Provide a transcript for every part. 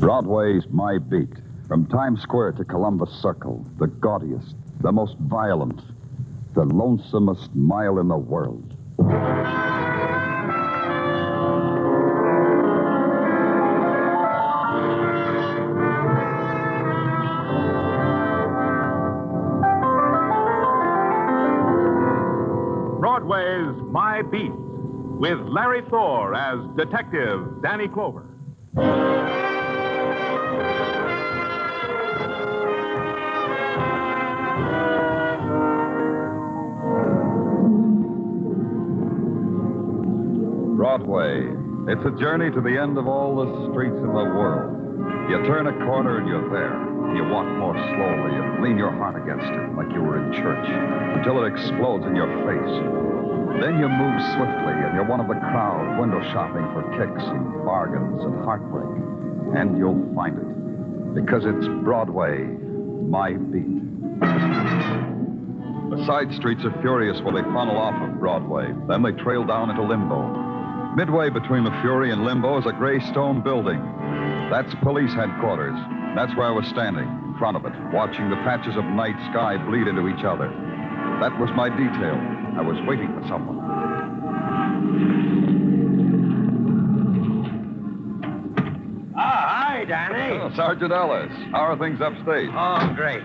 Broadway's my beat. From Times Square to Columbus Circle, the gaudiest, the most violent, the lonesomest mile in the world. Broadway's My Beat, with Larry Thor as Detective Danny Clover. Broadway. It's a journey to the end of all the streets in the world. You turn a corner and you're there. You walk more slowly and lean your heart against it like you were in church until it explodes in your face. Then you move swiftly and you're one of the crowd window shopping for kicks and bargains and heartbreak. And you'll find it because it's Broadway, my beat. The side streets are furious when they funnel off of Broadway. Then they trail down into limbo. Midway between the Fury and Limbo is a gray stone building. That's police headquarters. That's where I was standing, in front of it, watching the patches of night sky bleed into each other. That was my detail. I was waiting for someone. Hi, Danny. Oh, Sergeant Ellis. How are things upstate? Oh, great.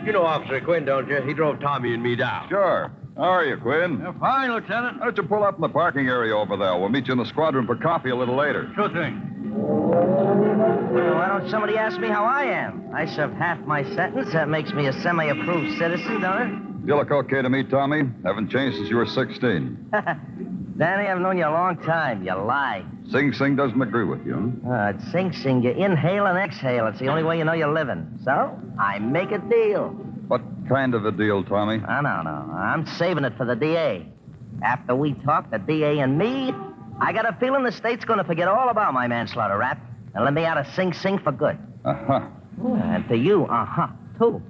You know Officer Quinn, don't you? He drove Tommy and me down. Sure. How are you, Quinn? Fine, Lieutenant. Why don't you pull up in the parking area over there? We'll meet you in the squadron for coffee a little later. Sure thing. Well, why don't somebody ask me how I am? I served half my sentence. That makes me a semi-approved citizen, don't it? You look okay to me, Tommy. Haven't changed since you were 16. Danny, I've known you a long time. You lie. Sing Sing doesn't agree with you. At Sing Sing, you inhale and exhale. It's the only way you know you're living. So, I make a deal. What kind of a deal, Tommy? Oh, no. I'm saving it for the DA. After we talk, the DA and me, I got a feeling the state's going to forget all about my manslaughter rap and let me out of Sing Sing for good. Uh-huh. And to you, too.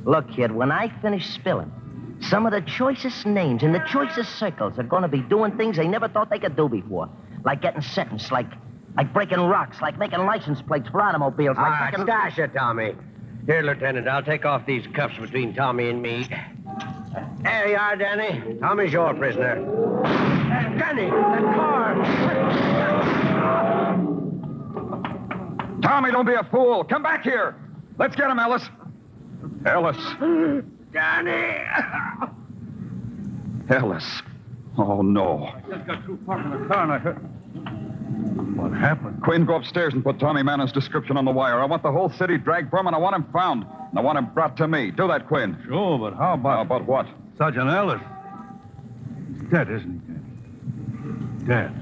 Look, kid, when I finish spilling, some of the choicest names in the choicest circles are going to be doing things they never thought they could do before. Like getting sentenced, like breaking rocks, like making license plates for automobiles, like making... Stash it, Tommy. Here, Lieutenant, I'll take off these cuffs between Tommy and me. There you are, Danny. Tommy's your prisoner. Danny, that car! Tommy, don't be a fool. Come back here. Let's get him, Ellis. Ellis. Danny! Ellis. Oh, no. I just got through parking the car and I heard... What happened? Quinn, go upstairs and put Tommy Mannon's description on the wire. I want the whole city dragged for him, and I want him found. And I want him brought to me. Do that, Quinn. Sure, but how about... How about what? Sergeant Ellis? He's dead, isn't he, Danny? Dead.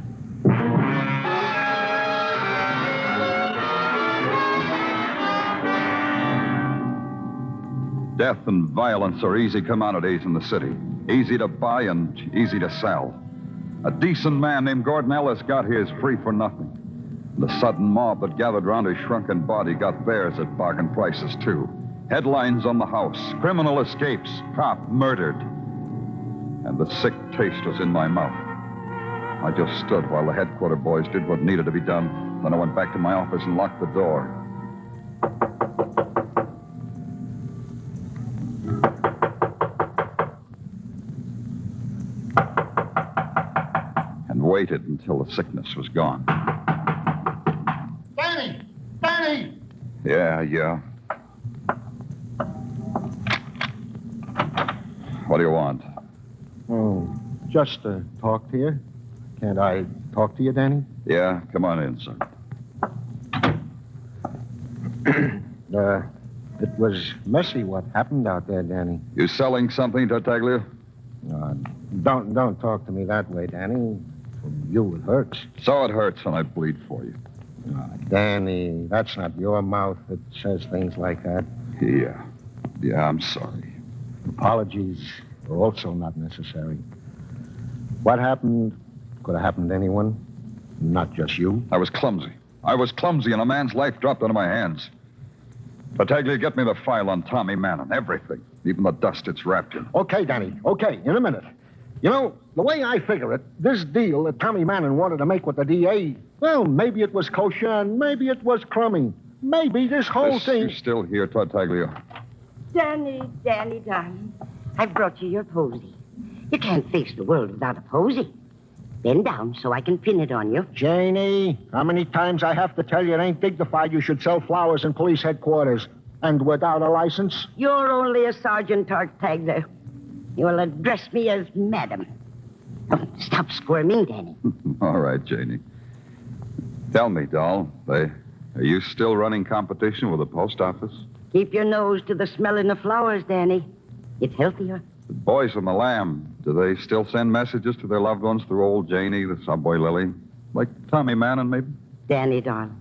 Death and violence are easy commodities in the city. Easy to buy and easy to sell. A decent man named Gordon Ellis got his free for nothing. The sudden mob that gathered round his shrunken body got theirs at bargain prices, too. Headlines on the house. Criminal escapes. Cop murdered. And the sick taste was in my mouth. I just stood while the headquarters boys did what needed to be done. Then I went back to my office and locked the door. And waited until the sickness was gone. Danny! Danny! Yeah. What do you want? Oh, just to talk to you. Can't I talk to you, Danny? Yeah, come on in, son. It was messy what happened out there, Danny. You selling something, Tartaglia? Don't talk to me that way, Danny. From you, it hurts. So it hurts when I bleed for you. Danny, that's not your mouth that says things like that. Yeah, I'm sorry. Apologies are also not necessary. What happened could have happened to anyone, not just you. I was clumsy, and a man's life dropped into my hands. Tartaglia, get me the file on Tommy Mannon, everything, even the dust it's wrapped in. Okay, Danny, okay, in a minute. You know, the way I figure it, this deal that Tommy Mannon wanted to make with the DA Well, maybe it was kosher and maybe it was crummy. Maybe this whole thing... You're still here, Tartaglia. Danny, darling. I've brought you your posy. You can't face the world without a posy. Bend down so I can pin it on you. Janie, how many times I have to tell you it ain't dignified you should sell flowers in police headquarters? And without a license? You're only a Sergeant Tartaglia. You will address me as Madam. Don't stop squirming, Danny. All right, Janie. Tell me, doll, are you still running competition with the post office? Keep your nose to the smelling of flowers, Danny. It's healthier. The boys from the Lamb, do they still send messages to their loved ones through old Janie, the subway Lily? Like Tommy Mannon, maybe? Danny, darling,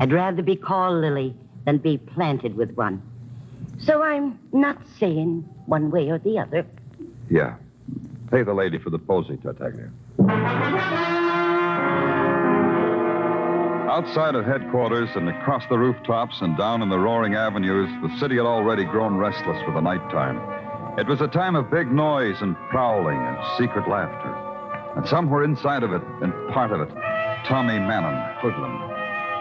I'd rather be called Lily than be planted with one. So I'm not saying one way or the other. Yeah. Pay the lady for the posy, Tartaglia. Outside of headquarters and across the rooftops and down in the roaring avenues, the city had already grown restless for the nighttime. It was a time of big noise and prowling and secret laughter. And somewhere inside of it, and part of it, Tommy Mannon, hoodlum.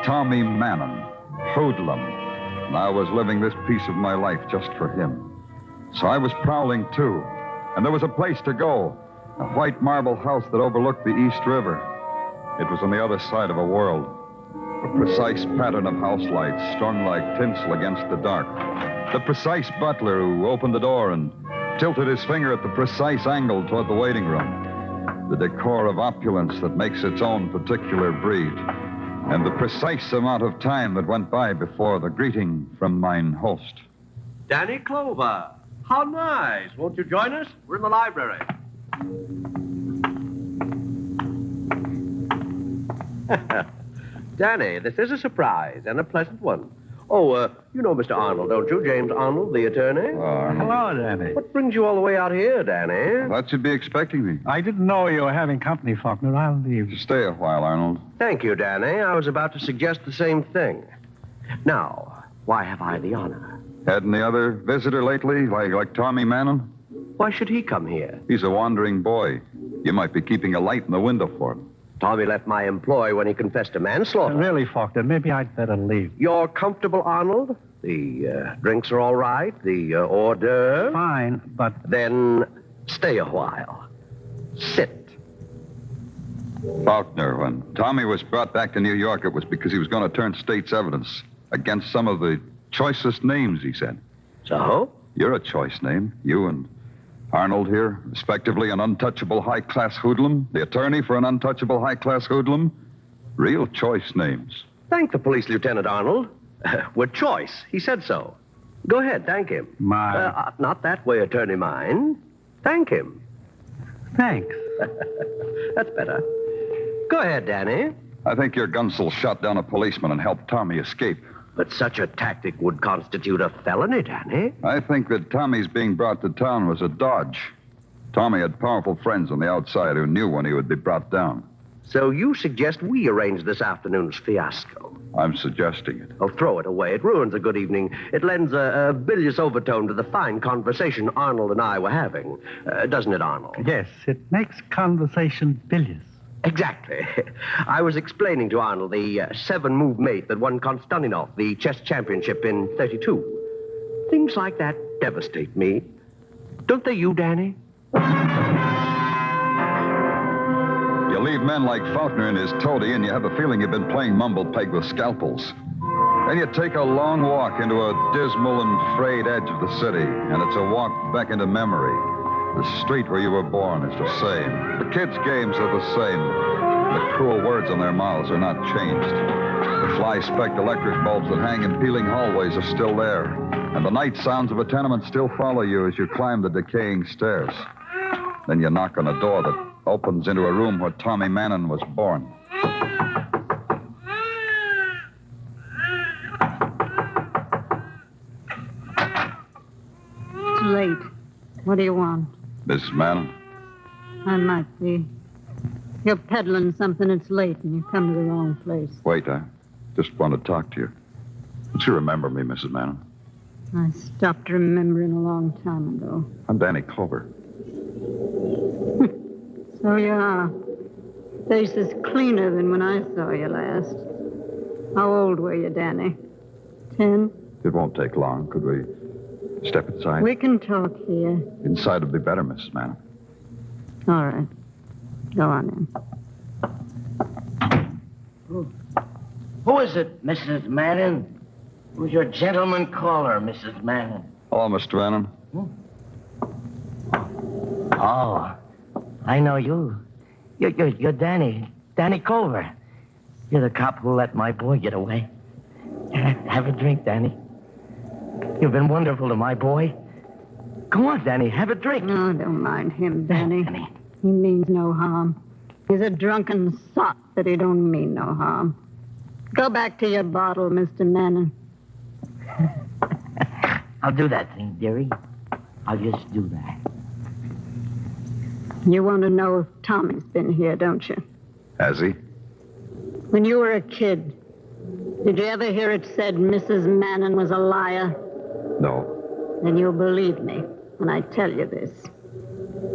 Tommy Mannon, hoodlum. And I was living this piece of my life just for him. So I was prowling, too. And there was a place to go, a white marble house that overlooked the East River. It was on the other side of a world. A precise pattern of house lights strung like tinsel against the dark. The precise butler who opened the door and tilted his finger at the precise angle toward the waiting room. The decor of opulence that makes its own particular breed. And the precise amount of time that went by before the greeting from mine host. Danny Clover. How nice. Won't you join us? We're in the library. Danny, this is a surprise and a pleasant one. Oh, you know Mr. Arnold, don't you? James Arnold, the attorney. Hello, Danny. What brings you all the way out here, Danny? Thought you'd be expecting me. I didn't know you were having company, Faulkner. I'll leave. Stay a while, Arnold. Thank you, Danny. I was about to suggest the same thing. Now, why have I the honor? Had any other visitor lately, like Tommy Mannon? Why should he come here? He's a wandering boy. You might be keeping a light in the window for him. Tommy left my employ when he confessed to manslaughter. Really, Faulkner, maybe I'd better leave. You're comfortable, Arnold? The drinks are all right? The hors d'oeuvres? Fine, but... Then stay a while. Sit. Faulkner, when Tommy was brought back to New York, it was because he was going to turn state's evidence against some of the choicest names, he said. So? You're a choice name. You and Arnold here, respectively an untouchable high-class hoodlum, the attorney for an untouchable high-class hoodlum. Real choice names. Thank the police, Lieutenant Arnold. With choice. He said so. Go ahead, thank him. Not that way, Attorney mine. Thank him. Thanks. That's better. Go ahead, Danny. I think your gunsel shot down a policeman and helped Tommy escape. But such a tactic would constitute a felony, Danny. I think that Tommy's being brought to town was a dodge. Tommy had powerful friends on the outside who knew when he would be brought down. So you suggest we arrange this afternoon's fiasco? I'm suggesting it. Oh, throw it away. It ruins a good evening. It lends a bilious overtone to the fine conversation Arnold and I were having. Doesn't it, Arnold? Yes, it makes conversation bilious. Exactly. I was explaining to Arnold the 7-move mate that won Konstantinov, the chess championship in 32. Things like that devastate me. Don't they you, Danny? You leave men like Faulkner and his toady, and you have a feeling you've been playing mumble peg with scalpels. Then you take a long walk into a dismal and frayed edge of the city, and it's a walk back into memory. The street where you were born is the same. The kids' games are the same. The cruel words on their mouths are not changed. The fly-specked electric bulbs that hang in peeling hallways are still there. And the night sounds of a tenement still follow you as you climb the decaying stairs. Then you knock on a door that opens into a room where Tommy Mannon was born. It's late. What do you want? Mrs. Mannon? I might be. You're peddling something, it's late, and you come to the wrong place. Wait, I just want to talk to you. Don't you remember me, Mrs. Mannon? I stopped remembering a long time ago. I'm Danny Clover. So you are. Face is cleaner than when I saw you last. How old were you, Danny? 10? It won't take long. Could we step inside? We can talk here. Inside would be better, Mrs. Manning. All right. Go on in. Who is it, Mrs. Manning? Who's your gentleman caller, Mrs. Manning? Hello, Mr. Manning. Oh, I know you. You're Danny Clover. You're the cop who let my boy get away. Have a drink, Danny. You've been wonderful to my boy. Come on, Danny, have a drink. No, don't mind him, Danny. He means no harm. He's a drunken sot, but he don't mean no harm. Go back to your bottle, Mr. Manning. I'll do that thing, dearie. I'll just do that. You want to know if Tommy's been here, don't you? Has he? When you were a kid, did you ever hear it said Mrs. Manning was a liar? No. Then you'll believe me when I tell you this.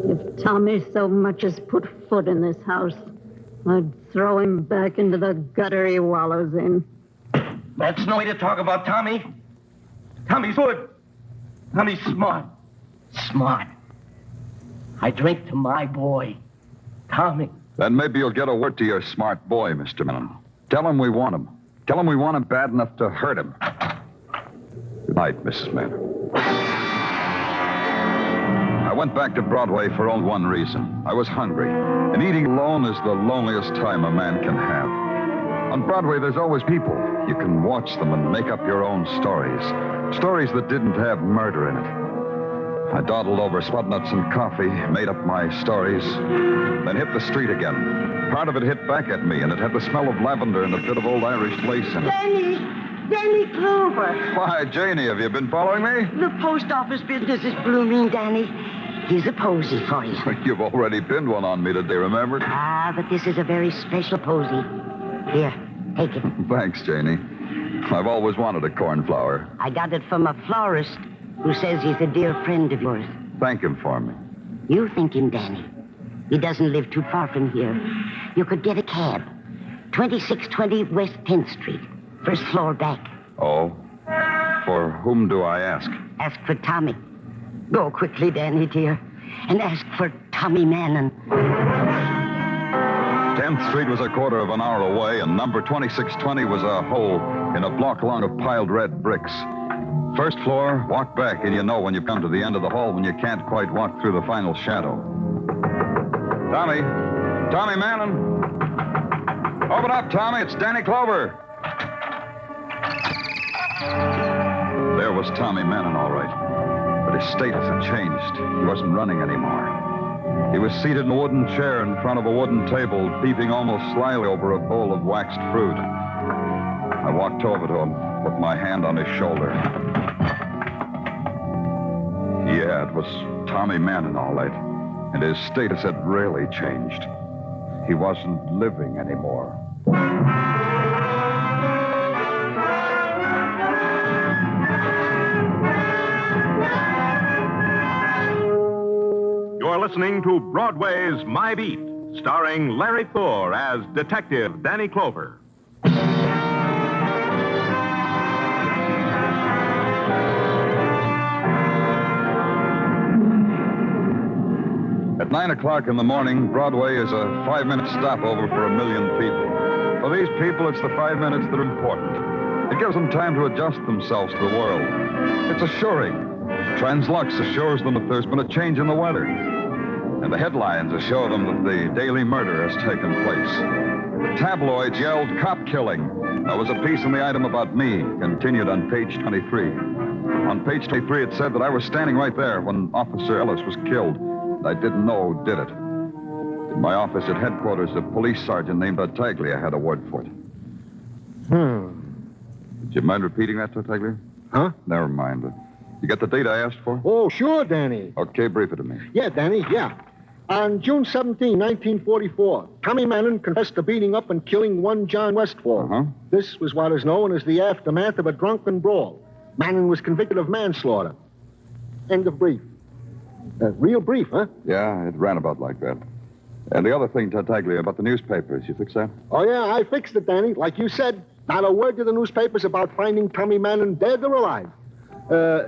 If Tommy so much as put foot in this house, I'd throw him back into the gutter he wallows in. That's no way to talk about Tommy. Tommy's good. Tommy's smart. Smart. I drink to my boy, Tommy. Then maybe you'll get a word to your smart boy, Mr. Manning. Tell him we want him. Tell him we want him bad enough to hurt him. Good night, Mrs. Manning. I went back to Broadway for only one reason. I was hungry. And eating alone is the loneliest time a man can have. On Broadway, there's always people. You can watch them and make up your own stories. Stories that didn't have murder in it. I dawdled over spud nuts and coffee, made up my stories, then hit the street again. Part of it hit back at me, and it had the smell of lavender and a bit of old Irish lace in it. Danny Clover. Why, Janie, have you been following me? The post office business is blooming, Danny. Here's a posy for you. You've already pinned one on me today, remember? Ah, but this is a very special posy. Here, take it. Thanks, Janie. I've always wanted a cornflower. I got it from a florist who says he's a dear friend of yours. Thank him for me. You think him, Danny. He doesn't live too far from here. You could get a cab. 2620 West 10th Street. First floor back. Oh? For whom do I ask? Ask for Tommy. Go quickly, Danny, dear. And ask for Tommy Manning. 10th Street was a quarter of an hour away, and number 2620 was a hole in a block long of piled red bricks. First floor, walk back, and you know when you've come to the end of the hall when you can't quite walk through the final shadow. Tommy Manning. Open up, Tommy. It's Danny Clover. There was Tommy Manning, all right. But his status had changed. He wasn't running anymore. He was seated in a wooden chair in front of a wooden table, peeping almost slyly over a bowl of waxed fruit. I walked over to him, put my hand on his shoulder. Yeah, it was Tommy Manning, all right. And his status had really changed. He wasn't living anymore. You're listening to Broadway's My Beat, starring Larry Thor as Detective Danny Clover. At 9 o'clock in the morning, Broadway is a 5-minute stopover for 1 million people. For these people, it's the 5 minutes that are important. It gives them time to adjust themselves to the world. It's assuring. Translux assures them that there's been a change in the weather. And the headlines assure them that the daily murder has taken place. The tabloids yelled, "Cop killing." There was a piece in the item about me, continued on page 23. On page 23, it said that I was standing right there when Officer Ellis was killed. I didn't know who did it. In my office at headquarters, a police sergeant named Tartaglia had a word for it. Would you mind repeating that, Tartaglia? Huh? Never mind. You get the date I asked for? Oh, sure, Danny. Okay, brief it to me. Yeah, Danny, yeah. On June 17, 1944, Tommy Manning confessed to beating up and killing one John Westfall. Uh-huh. This was what is known as the aftermath of a drunken brawl. Manning was convicted of manslaughter. End of brief. Real brief, huh? Yeah, it ran about like that. And the other thing, Tartaglia, about the newspapers, you fix that? Oh, yeah, I fixed it, Danny. Like you said, not a word to the newspapers about finding Tommy Manning dead or alive.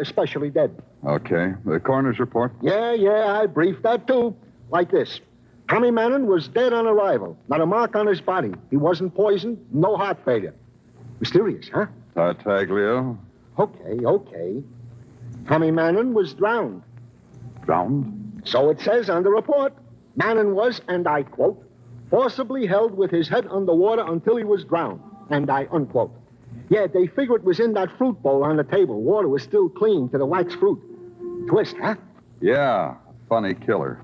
Especially dead. Okay. The coroner's report? Yeah, I briefed that, too. Like this. Tommy Manning was dead on arrival. Not a mark on his body. He wasn't poisoned, no heart failure. Mysterious, huh? Tartaglia. Okay. Tommy Manning was drowned. Drowned? So it says on the report. Manning was, and I quote, forcibly held with his head underwater until he was drowned, and I unquote. Yeah, they figure it was in that fruit bowl on the table. Water was still clean to the wax fruit. Twist, huh? Yeah, funny killer.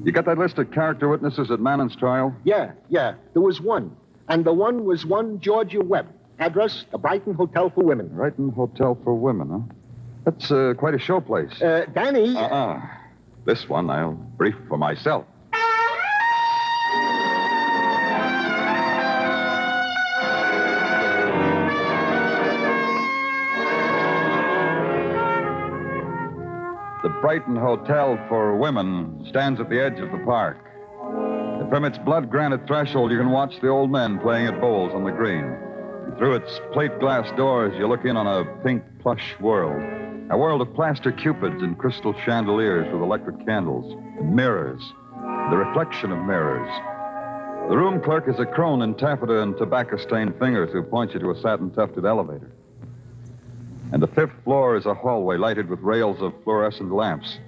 You got that list of character witnesses at Manning's trial? Yeah. There was one. And the one was one Georgia Webb. Address, the Brighton Hotel for Women. Brighton Hotel for Women, huh? That's quite a showplace. Danny... This one I'll brief for myself. The Brighton Hotel for Women stands at the edge of the park. And from its blood-granite threshold, you can watch the old men playing at bowls on the green. And through its plate glass doors, you look in on a pink plush world. A world of plaster cupids and crystal chandeliers with electric candles and mirrors, the reflection of mirrors. The room clerk is a crone in taffeta and tobacco-stained fingers who points you to a satin-tufted elevator. And the 5th floor is a hallway lighted with rails of fluorescent lamps.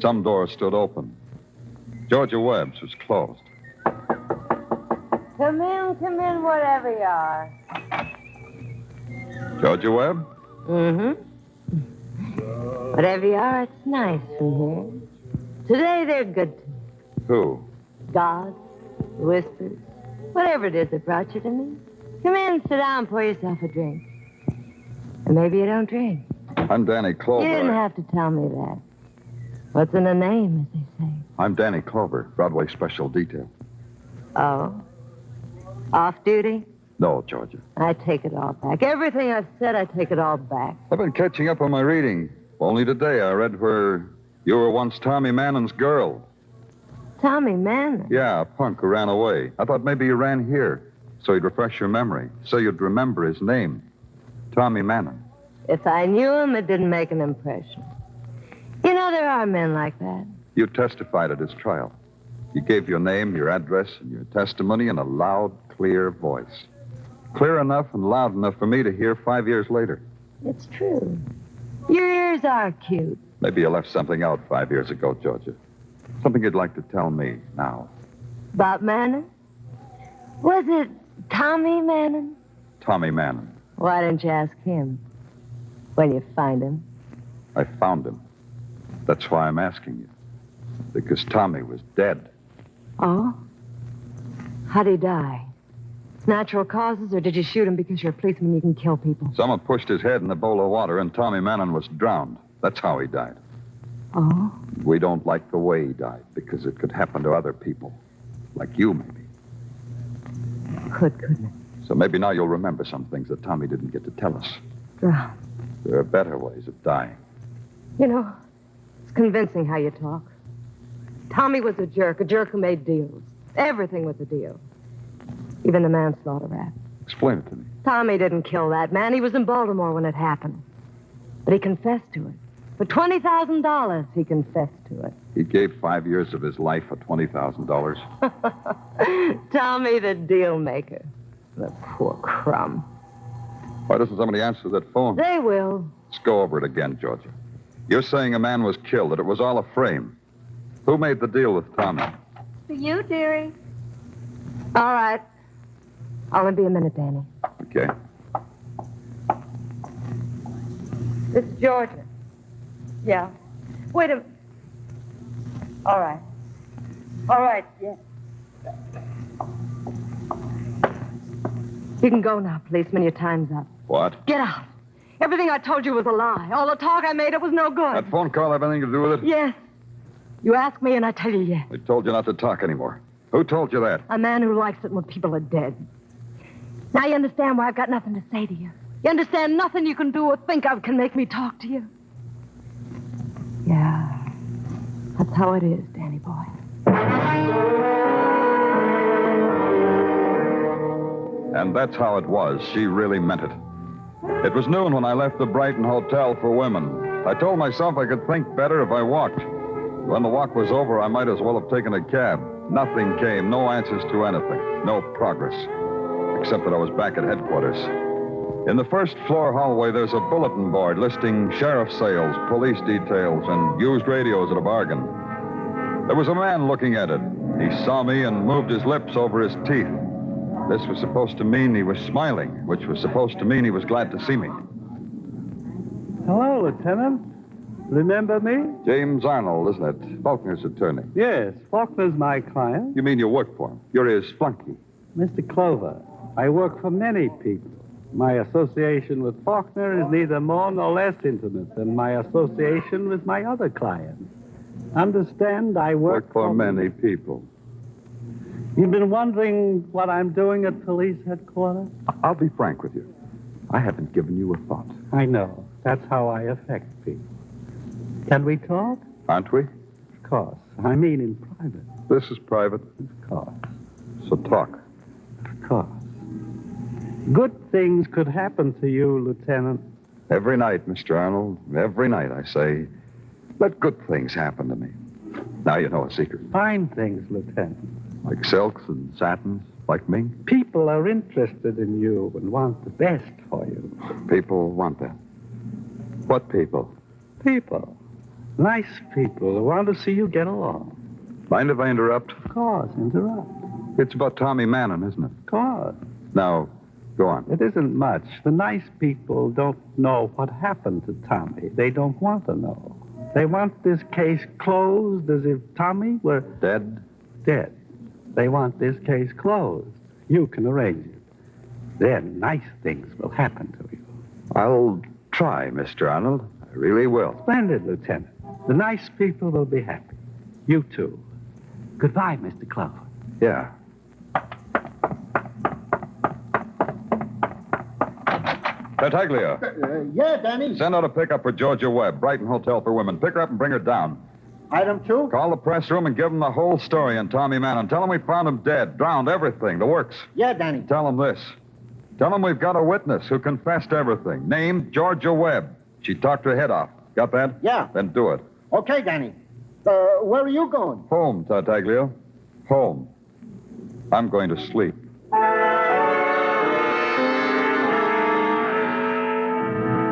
Some doors stood open. Georgia Webb's was closed. Come in, whatever you are. Georgia Webb? Mm-hmm. Whatever you are, it's nice from here. Today, they're good to me. Who? God, whispers, whatever it is that brought you to me. Come in, sit down, pour yourself a drink. Or maybe you don't drink. I'm Danny Clover. You didn't have to tell me that. What's in a name, as they say? I'm Danny Clover, Broadway special detail. Oh? Off duty? No, Georgia. I take it all back. Everything I've said, I take it all back. I've been catching up on my reading. Only today I read where you were once Tommy Manning's girl. Tommy Manning? Yeah, a punk who ran away. I thought maybe you ran here, so you'd refresh your memory, so you'd remember his name. Tommy Manning. If I knew him, it didn't make an impression. You know, there are men like that. You testified at his trial. You gave your name, your address, and your testimony in a loud, clear voice. Clear enough and loud enough for me to hear 5 years later. It's true. Your ears are cute. Maybe you left something out 5 years ago, Georgia. Something you'd like to tell me now. About Manning? Was it Tommy Manning? Tommy Manning. Why didn't you ask him when you find him? I found him. That's why I'm asking you. Because Tommy was dead. Oh? How'd he die? Natural causes, or did you shoot him because you're a policeman and you can kill people? Someone pushed his head in a bowl of water, and Tommy Manning was drowned. That's how he died. Oh? We don't like the way he died, because it could happen to other people. Like you, maybe. Couldn't it? So maybe now you'll remember some things that Tommy didn't get to tell us. Drowned. There are better ways of dying. You know, it's convincing how you talk. Tommy was a jerk who made deals. Everything was a deal. Even the manslaughter rap. Explain it to me. Tommy didn't kill that man. He was in Baltimore when it happened. But he confessed to it. For $20,000, he confessed to it. He gave 5 years of his life for $20,000. Tommy the deal maker. The poor crumb. Why doesn't somebody answer that phone? They will. Let's go over it again, Georgia. You're saying a man was killed, that it was all a frame. Who made the deal with Tommy? For you, dearie. All right. I'll only be a minute, Danny. Okay. This is Georgia. Yeah. Wait a minute. All right. All right, yeah. You can go now, policeman. Your time's up. What? Get out. Everything I told you was a lie. All the talk I made, it was no good. That phone call have anything to do with it? Yes. You ask me, and I tell you yes. They told you not to talk anymore. Who told you that? A man who likes it when people are dead. Now you understand why I've got nothing to say to you. You understand nothing you can do or think of can make me talk to you. Yeah. That's how it is, Danny boy. And that's how it was. She really meant it. It was noon when I left the Brighton Hotel for Women. I told myself I could think better if I walked. When the walk was over, I might as well have taken a cab. Nothing came, no answers to anything, no progress, except that I was back at headquarters. In the first floor hallway, there's a bulletin board listing sheriff sales, police details, and used radios at a bargain. There was a man looking at it. He saw me and moved his lips over his teeth. This was supposed to mean he was smiling, which was supposed to mean he was glad to see me. Hello, Lieutenant. Remember me? James Arnold, isn't it? Faulkner's attorney. Yes, Faulkner's my client. You mean you work for him? You're his flunky. Mr. Clover, I work for many people. My association with Faulkner is neither more nor less intimate than my association with my other clients. Understand, I work for many people. You've been wondering what I'm doing at police headquarters? I'll be frank with you. I haven't given you a thought. I know. That's how I affect people. Can we talk? Aren't we? Of course. I mean in private. This is private. Of course. So talk. Of course. Good things could happen to you, Lieutenant. Every night, Mr. Arnold. Every night, I say, let good things happen to me. Now you know a secret. Fine things, Lieutenant. Like silks and satins, like me. People are interested in you and want the best for you. People want that. What people? People. Nice people who want to see you get along. Mind if I interrupt? Of course, interrupt. It's about Tommy Mannon, isn't it? Of course. Now, go on. It isn't much. The nice people don't know what happened to Tommy. They don't want to know. They want this case closed as if Tommy were... Dead? Dead. They want this case closed. You can arrange it. Then nice things will happen to you. I'll try, Mr. Arnold. I really will. Splendid, Lieutenant. The nice people will be happy. You too. Goodbye, Mr. Clover. Yeah. Tartaglia. Yeah, Danny. Send out a pickup for Georgia Webb, Brighton Hotel for Women. Pick her up and bring her down. Item 2? Call the press room and give them the whole story on Tommy Mannon. Tell them we found him dead, drowned, everything, the works. Yeah, Danny. Tell them this. Tell them we've got a witness who confessed everything. Named Georgia Webb. She talked her head off. Got that? Yeah. Then do it. Okay, Danny. Where are you going? Home, Tartaglia. Home. I'm going to sleep.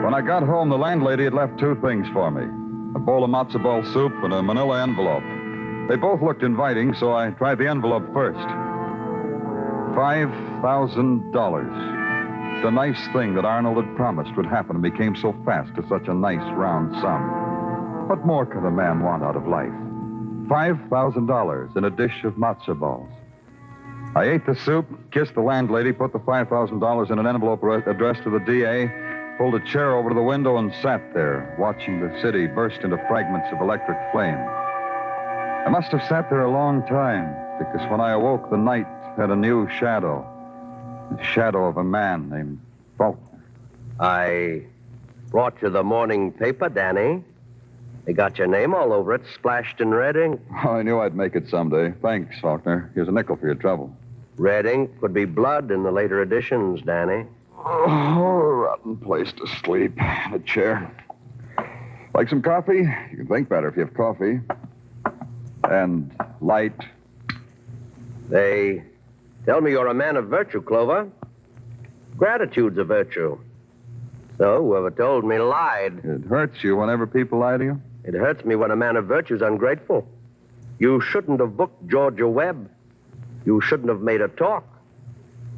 When I got home, the landlady had left 2 things for me. A bowl of matzo ball soup and a manila envelope. They both looked inviting, so I tried the envelope first. $5,000. The nice thing that Arnold had promised would happen and became so fast to such a nice round sum. What more could a man want out of life? $5,000 in a dish of matzo balls. I ate the soup, kissed the landlady, put the $5,000 in an envelope addressed to the DA, pulled a chair over to the window and sat there, watching the city burst into fragments of electric flame. I must have sat there a long time, because when I awoke, the night had a new shadow. The shadow of a man named Faulkner. I brought you the morning paper, Danny. They got your name all over it, splashed in red ink. Oh, I knew I'd make it someday. Thanks, Faulkner. Here's a nickel for your trouble. Red ink could be blood in the later editions, Danny. Oh, rotten place to sleep. In a chair. Like some coffee? You can think better if you have coffee. And light. They tell me you're a man of virtue, Clover. Gratitude's a virtue. So whoever told me lied. It hurts you whenever people lie to you? It hurts me when a man of virtue's ungrateful. You shouldn't have booked Georgia Webb. You shouldn't have made her talk.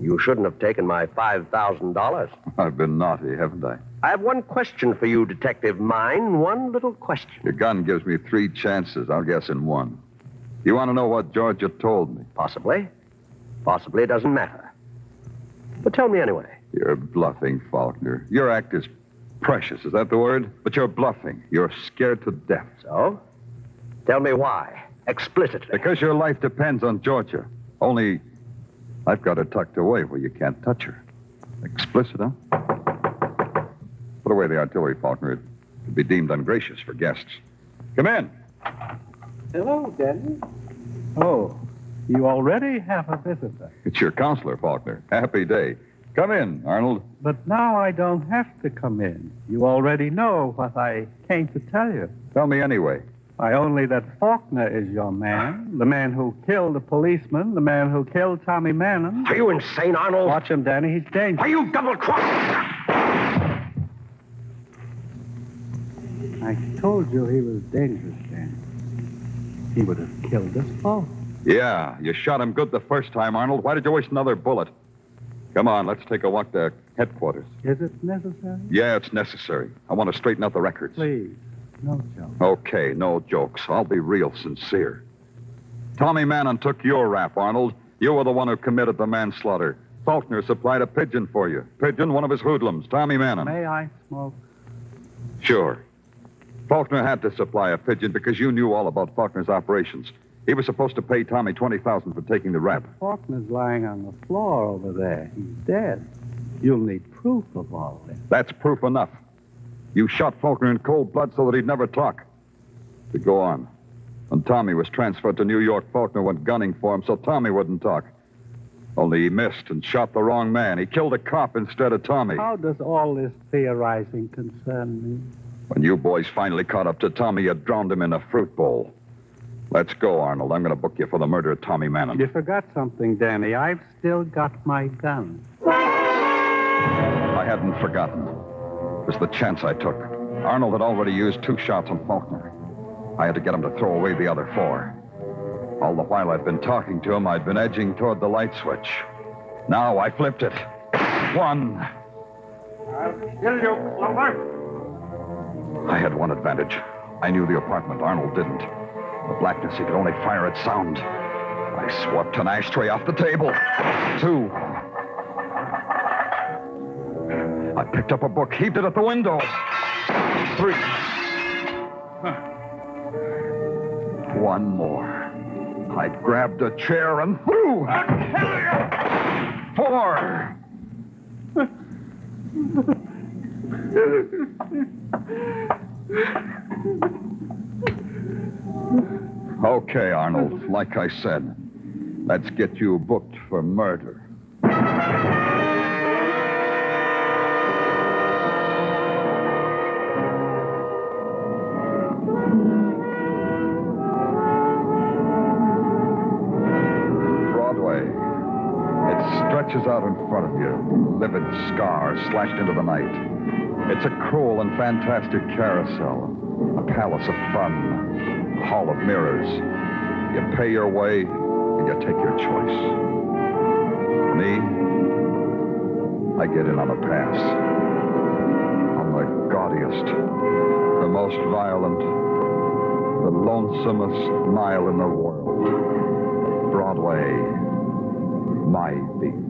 You shouldn't have taken my $5,000. I've been naughty, haven't I? I have one question for you, Detective Mine. One little question. Your gun gives me 3 chances. I'll guess in 1. You want to know what Georgia told me? Possibly. Possibly it doesn't matter. But tell me anyway. You're bluffing, Faulkner. Your act is precious. Is that the word? But you're bluffing. You're scared to death. So? Tell me why. Explicitly. Because your life depends on Georgia. Only I've got her tucked away where you can't touch her. Explicit, huh? Put away the artillery, Faulkner. It could be deemed ungracious for guests. Come in. Hello, Danny. Oh, you already have a visitor. It's your counselor, Faulkner. Happy day. Come in, Arnold. But now I don't have to come in. You already know what I came to tell you. Tell me anyway. Why, only that Faulkner is your man. The man who killed the policeman. The man who killed Tommy Mannon. Are you insane, Arnold? Watch him, Danny. He's dangerous. Are you double-crossed? I told you he was dangerous, Danny. He would have killed us both. Yeah, you shot him good the first time, Arnold. Why did you waste another bullet? Come on, let's take a walk to headquarters. Is it necessary? Yeah, it's necessary. I want to straighten out the records. Please, no joke. Okay, no jokes. I'll be real sincere. Tommy Mannon took your rap, Arnold. You were the one who committed the manslaughter. Faulkner supplied a pigeon for you. Pigeon, one of his hoodlums, Tommy Mannon. May I smoke? Sure. Faulkner had to supply a pigeon because you knew all about Faulkner's operations. He was supposed to pay Tommy $20,000 for taking the rap. Faulkner's lying on the floor over there. He's dead. You'll need proof of all this. That's proof enough. You shot Faulkner in cold blood so that he'd never talk. To go on. When Tommy was transferred to New York, Faulkner went gunning for him so Tommy wouldn't talk. Only he missed and shot the wrong man. He killed a cop instead of Tommy. How does all this theorizing concern me? When you boys finally caught up to Tommy, you drowned him in a fruit bowl. Let's go, Arnold. I'm going to book you for the murder of Tommy Mannon. You forgot something, Danny. I've still got my gun. I hadn't forgotten. It was the chance I took. Arnold had already used 2 shots on Faulkner. I had to get him to throw away the other 4. All the while I'd been talking to him, I'd been edging toward the light switch. Now I flipped it. 1. I'll kill you, Clover. I had one advantage. I knew the apartment. Arnold didn't. In the blackness, he could only fire at sound. I swept an ashtray off the table. 2. I picked up a book, heaved it at the window. 3. 1 more. I grabbed a chair and threw. 4. Okay, Arnold. Like I said, let's get you booked for murder. Broadway. It stretches out in front of you, livid scars slashed into the night. It's a cruel and fantastic carousel, a palace of fun. Hall of mirrors. You pay your way, and you take your choice. Me, I get in on a pass. I'm the gaudiest, the most violent, the lonesomest mile in the world. Broadway, my beat.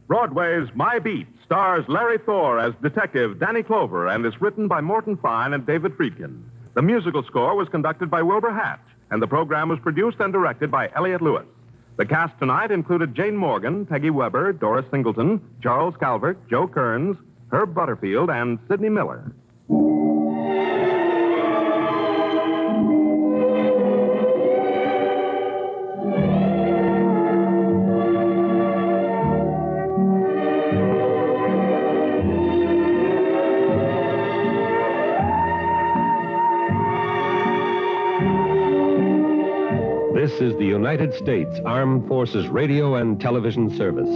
Broadway's My Beat stars Larry Thor as Detective Danny Clover and is written by Morton Fine and David Friedkin. The musical score was conducted by Wilbur Hatch, and the program was produced and directed by Elliott Lewis. The cast tonight included Jane Morgan, Peggy Weber, Doris Singleton, Charles Calvert, Joe Kearns, Herb Butterfield, and Sidney Miller. This is the United States Armed Forces Radio and Television Service.